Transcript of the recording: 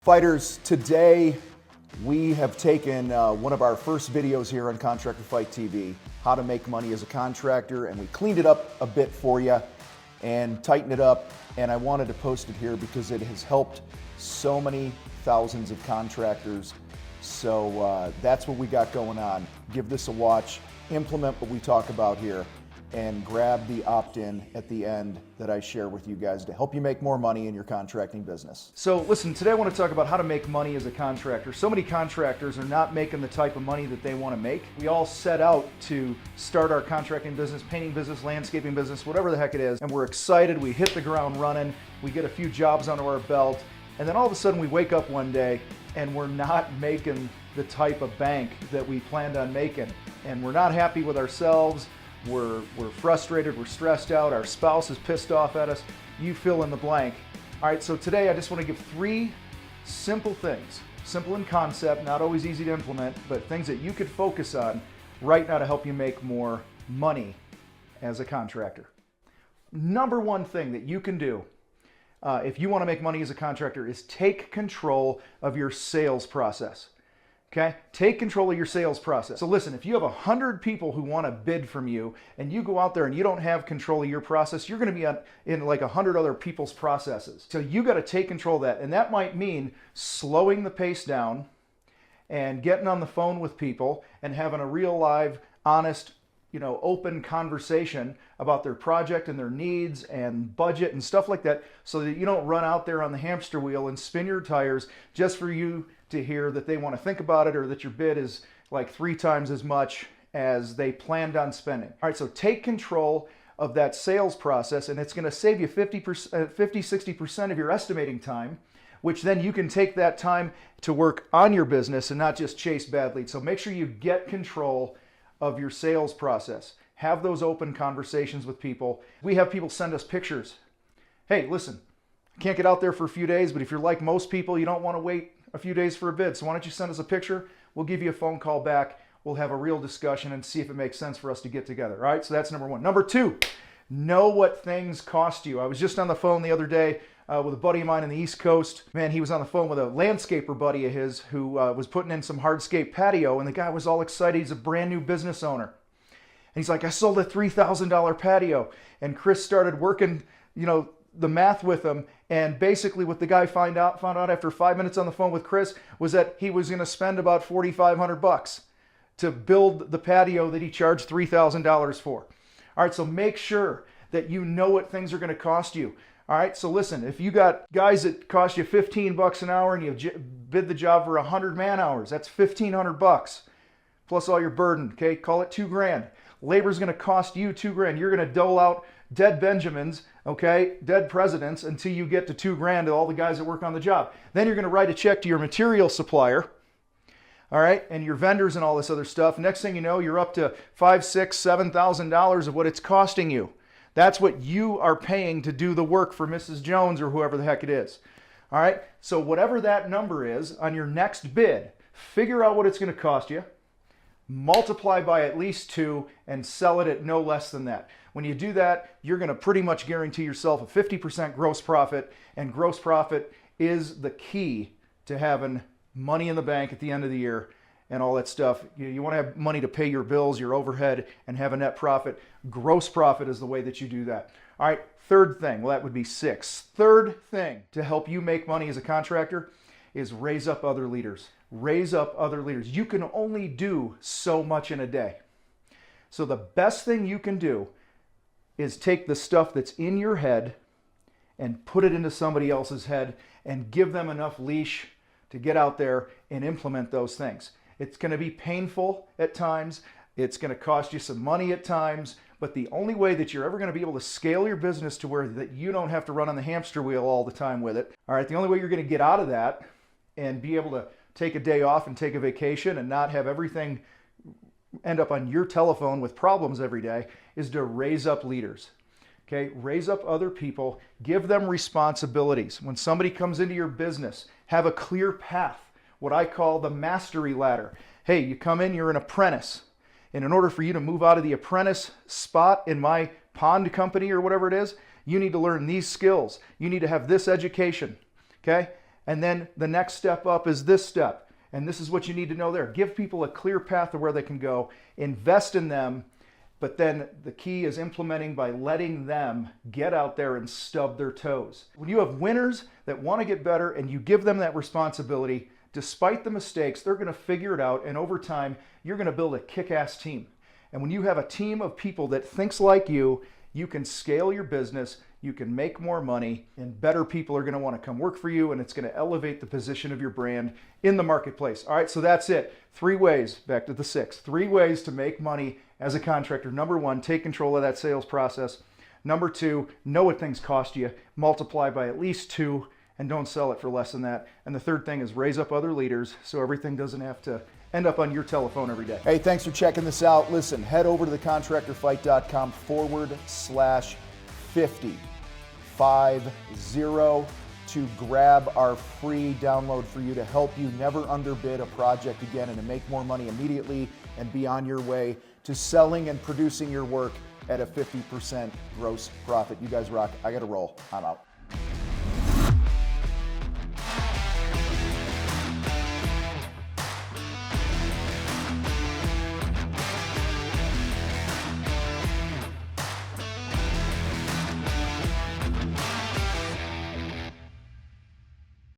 Fighters, today we have taken one of our first videos here on Contractor Fight TV, how to make money as a contractor, and we cleaned it up a bit for you and tightened it up, and I wanted to post it here because it has helped so many thousands of contractors. So that's what we got going on. Give this a watch, implement what we talk about here, and grab the opt-in at the end that I share with you guys to help you make more money in your contracting business. So listen, today I want to talk about how to make money as a contractor. So many contractors are not making the type of money that they want to make. We all set out to start our contracting business, painting business, landscaping business, whatever the heck it is, and we're excited, we hit the ground running, we get a few jobs under our belt, and then all of a sudden we wake up one day and we're not making the type of bank that we planned on making, and we're not happy with ourselves. We're frustrated, we're stressed out, our spouse is pissed off at us, you fill in the blank. All right, so today I just want to give three simple things, simple in concept, not always easy to implement, but things that you could focus on right now to help you make more money as a contractor. Number one thing that you can do if you want to make money as a contractor is take control of your sales process. Okay, take control of your sales process. So listen, if you have 100 people who want to bid from you and you go out there and you don't have control of your process, you're going to be in like 100 other people's processes. So you got to take control of that. And that might mean slowing the pace down and getting on the phone with people and having a real live, honest, open conversation about their project and their needs and budget and stuff like that, so that you don't run out there on the hamster wheel and spin your tires just for you to hear that they want to think about it or that your bid is like 3 times as much as they planned on spending. All right, so take control of that sales process, and it's going to save you 50-60% of your estimating time, which then you can take that time to work on your business and not just chase bad leads. So make sure you get control of your sales process. Have those open conversations with people. We have people send us pictures. Hey, listen, I can't get out there for a few days, but if you're like most people, you don't want to wait a few days for a bid. So why don't you send us a picture? We'll give you a phone call back. We'll have a real discussion and see if it makes sense for us to get together. All right, so that's number one. Number two, know what things cost you. I was just on the phone the other day with a buddy of mine on the East Coast. Man, he was on the phone with a landscaper buddy of his who was putting in some hardscape patio, and the guy was all excited. He's a brand new business owner. And he's like, I sold a $3,000 patio. And Chris started working, the math with him, and basically what the guy found out after 5 minutes on the phone with Chris was that he was going to spend about $4,500 to build the patio that he charged $3,000 for. All right, so make sure that you know what things are going to cost you. All right, so listen, if you got guys that cost you $15 an hour and you bid the job for 100 man hours, that's $1,500 plus all your burden. Okay, call it $2,000. Labor's going to cost you $2,000. You're going to dole out dead Benjamins, okay, dead presidents, until you get to $2,000 to all the guys that work on the job. Then you're going to write a check to your material supplier, all right, and your vendors and all this other stuff. Next thing you know, you're up to $5,000, $6,000, $7,000 of what it's costing you. That's what you are paying to do the work for Mrs. Jones or whoever the heck it is. All right, so whatever that number is on your next bid, figure out what it's going to cost you, multiply by at least 2, and sell it at no less than that. When you do that, you're going to pretty much guarantee yourself a 50% gross profit, and gross profit is the key to having money in the bank at the end of the year and all that stuff. You want to have money to pay your bills, your overhead, and have a net profit. Gross profit is the way that you do that. All right, third thing, well, that would be 6. Third thing to help you make money as a contractor is raise up other leaders. Raise up other leaders. You can only do so much in a day. So the best thing you can do is take the stuff that's in your head and put it into somebody else's head and give them enough leash to get out there and implement those things. It's going to be painful at times. It's going to cost you some money at times. But the only way that you're ever going to be able to scale your business to where that you don't have to run on the hamster wheel all the time with it, all right, the only way you're going to get out of that and be able to take a day off and take a vacation and not have everything end up on your telephone with problems every day is to raise up leaders. Okay, raise up other people, give them responsibilities. When somebody comes into your business, have a clear path, what I call the mastery ladder. Hey, you come in, you're an apprentice. And in order for you to move out of the apprentice spot in my pond company or whatever it is, you need to learn these skills. You need to have this education. Okay? And then the next step up is this step. And this is what you need to know there. Give people a clear path to where they can go. Invest in them. But then the key is implementing by letting them get out there and stub their toes. When you have winners that want to get better and you give them that responsibility, despite the mistakes, they're going to figure it out. And over time, you're going to build a kick-ass team. And when you have a team of people that thinks like you can scale your business, you can make more money, and better people are going to want to come work for you, and it's going to elevate the position of your brand in the marketplace. All right, so that's it. 3 ways, back to the 6, 3 ways to make money as a contractor. Number 1, take control of that sales process. Number 2, know what things cost you, multiply by at least 2, and don't sell it for less than that. And the third thing is raise up other leaders so everything doesn't have to end up on your telephone every day. Hey, thanks for checking this out. Listen, head over to thecontractorfight.com/50 to grab our free download for you to help you never underbid a project again and to make more money immediately and be on your way to selling and producing your work at a 50% gross profit. You guys rock. I got to roll. I'm out.